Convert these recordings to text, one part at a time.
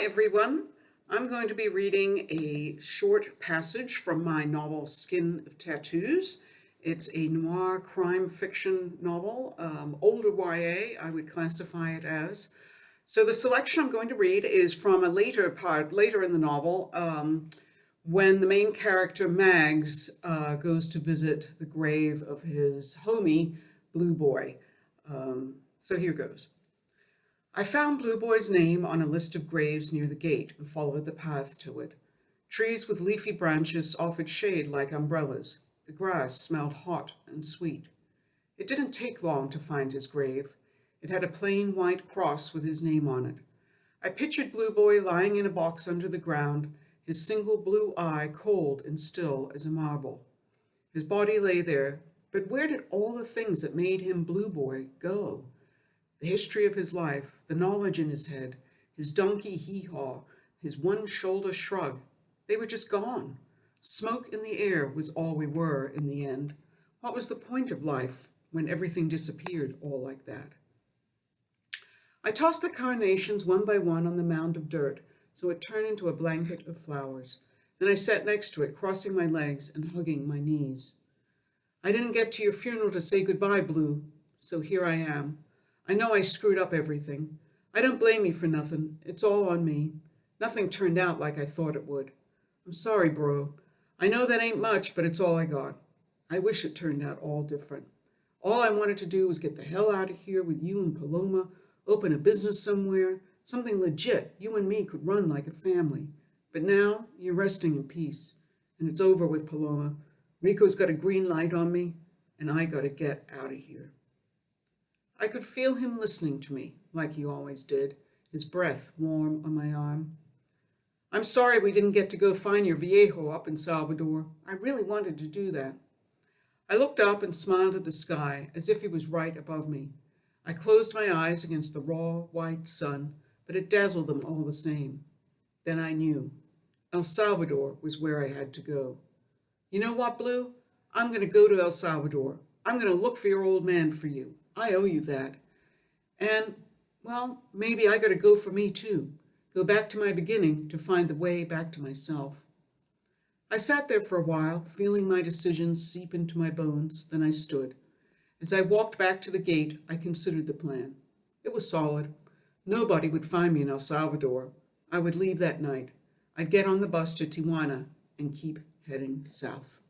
Hi everyone. I'm going to be reading a short passage from my novel Skin of Tattoos. It's a noir crime fiction novel, older YA, I would classify it as. So the selection I'm going to read is from a later in the novel, when the main character Mags goes to visit the grave of his homie, Blue Boy. So here goes. I found Blue Boy's name on a list of graves near the gate and followed the path to it. Trees with leafy branches offered shade like umbrellas. The grass smelled hot and sweet. It didn't take long to find his grave. It had a plain white cross with his name on it. I pictured Blue Boy lying in a box under the ground, his single blue eye cold and still as a marble. His body lay there, but where did all the things that made him Blue Boy go? The history of his life, the knowledge in his head, his donkey hee-haw, his one-shoulder shrug, they were just gone. Smoke in the air was all we were in the end. What was the point of life when everything disappeared all like that? I tossed the carnations one by one on the mound of dirt, so it turned into a blanket of flowers. Then I sat next to it, crossing my legs and hugging my knees. I didn't get to your funeral to say goodbye, Blue, so here I am. I know I screwed up everything. I don't blame you for nothing. It's all on me. Nothing turned out like I thought it would. I'm sorry, bro. I know that ain't much, but it's all I got. I wish it turned out all different. All I wanted to do was get the hell out of here with you and Paloma, open a business somewhere, something legit you and me could run like a family. But now you're resting in peace, and it's over with Paloma. Rico's got a green light on me, and I gotta get out of here. I could feel him listening to me, like he always did, his breath warm on my arm. I'm sorry we didn't get to go find your viejo up in Salvador. I really wanted to do that. I looked up and smiled at the sky, as if he was right above me. I closed my eyes against the raw, white sun, but it dazzled them all the same. Then I knew. El Salvador was where I had to go. You know what, Blue? I'm going to go to El Salvador. I'm going to look for your old man for you. I owe you that. And, well, maybe I gotta go for me too. Go back to my beginning to find the way back to myself. I sat there for a while, feeling my decisions seep into my bones. Then I stood. As I walked back to the gate, I considered the plan. It was solid. Nobody would find me in El Salvador. I would leave that night. I'd get on the bus to Tijuana and keep heading south.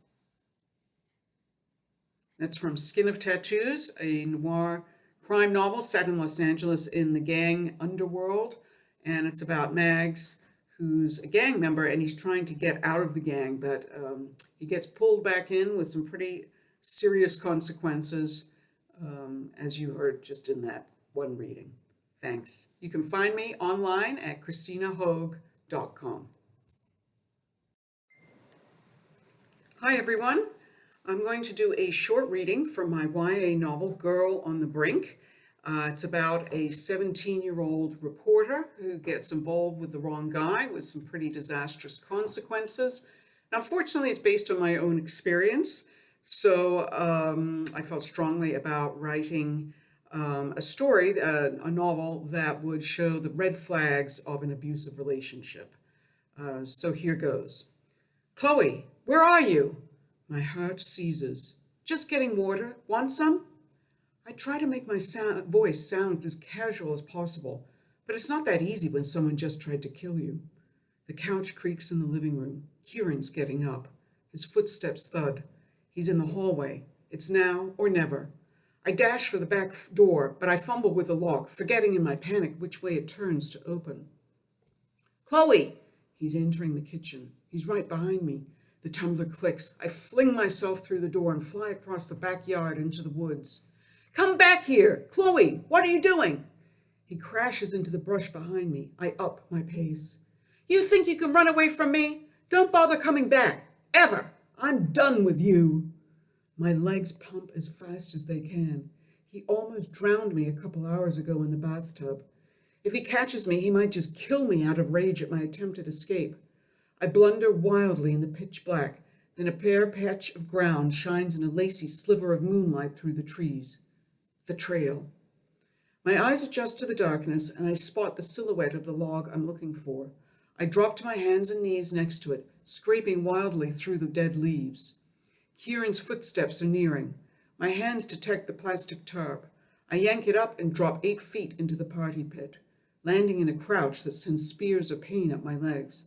That's from Skin of Tattoos, a noir crime novel set in Los Angeles in the gang underworld. And it's about Mags, who's a gang member, and he's trying to get out of the gang, but he gets pulled back in with some pretty serious consequences, as you heard just in that one reading. Thanks. You can find me online at ChristinaHoag.com. Hi, everyone. I'm going to do a short reading from my YA novel, Girl on the Brink. It's about a 17-year-old reporter who gets involved with the wrong guy with some pretty disastrous consequences. Now, unfortunately, it's based on my own experience, so I felt strongly about writing a story, a novel that would show the red flags of an abusive relationship. So here goes. Chloe, where are you? My heart seizes. Just getting water. Want some? I try to make my voice sound as casual as possible, but it's not that easy when someone just tried to kill you. The couch creaks in the living room. Kieran's getting up. His footsteps thud. He's in the hallway. It's now or never. I dash for the back door, but I fumble with the lock, forgetting in my panic which way it turns to open. Chloe! He's entering the kitchen. He's right behind me. The tumbler clicks. I fling myself through the door and fly across the backyard into the woods. Come back here! Chloe, what are you doing? He crashes into the brush behind me. I up my pace. You think you can run away from me? Don't bother coming back. Ever. I'm done with you. My legs pump as fast as they can. He almost drowned me a couple hours ago in the bathtub. If he catches me, he might just kill me out of rage at my attempted escape. I blunder wildly in the pitch black, then a bare patch of ground shines in a lacy sliver of moonlight through the trees. The trail. My eyes adjust to the darkness, and I spot the silhouette of the log I'm looking for. I drop to my hands and knees next to it, scraping wildly through the dead leaves. Kieran's footsteps are nearing. My hands detect the plastic tarp. I yank it up and drop 8 feet into the party pit, landing in a crouch that sends spears of pain up my legs.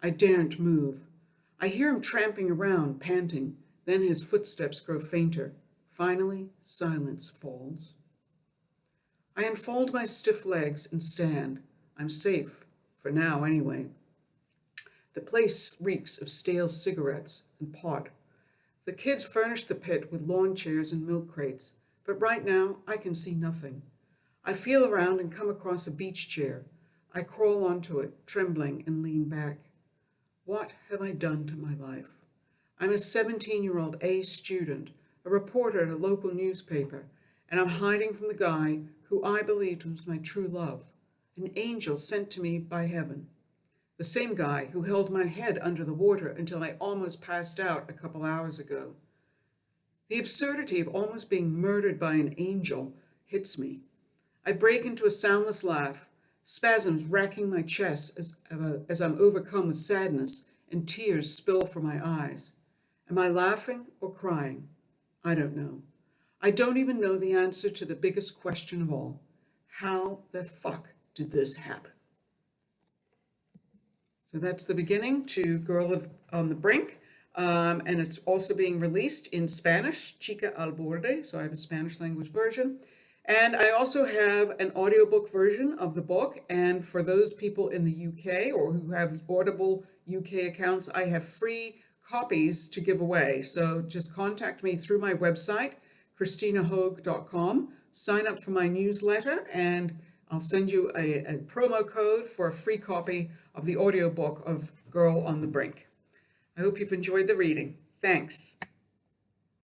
I daren't move. I hear him tramping around, panting. Then his footsteps grow fainter. Finally, silence falls. I unfold my stiff legs and stand. I'm safe, for now anyway. The place reeks of stale cigarettes and pot. The kids furnished the pit with lawn chairs and milk crates, but right now I can see nothing. I feel around and come across a beach chair. I crawl onto it, trembling, and lean back. What have I done to my life? I'm a 17-year-old A student, a reporter at a local newspaper, and I'm hiding from the guy who I believed was my true love, an angel sent to me by heaven. The same guy who held my head under the water until I almost passed out a couple hours ago. The absurdity of almost being murdered by an angel hits me. I break into a soundless laugh, spasms racking my chest as I'm overcome with sadness, and tears spill from my eyes. Am I laughing or crying? I don't know. I don't even know the answer to the biggest question of all. How the fuck did this happen? So that's the beginning to on the Brink. And it's also being released in Spanish, Chica al Borde. So I have a Spanish language version. And I also have an audiobook version of the book. And for those people in the UK or who have Audible UK accounts, I have free copies to give away. So just contact me through my website, ChristinaHoag.com. Sign up for my newsletter, and I'll send you a promo code for a free copy of the audiobook of Girl on the Brink. I hope you've enjoyed the reading. Thanks.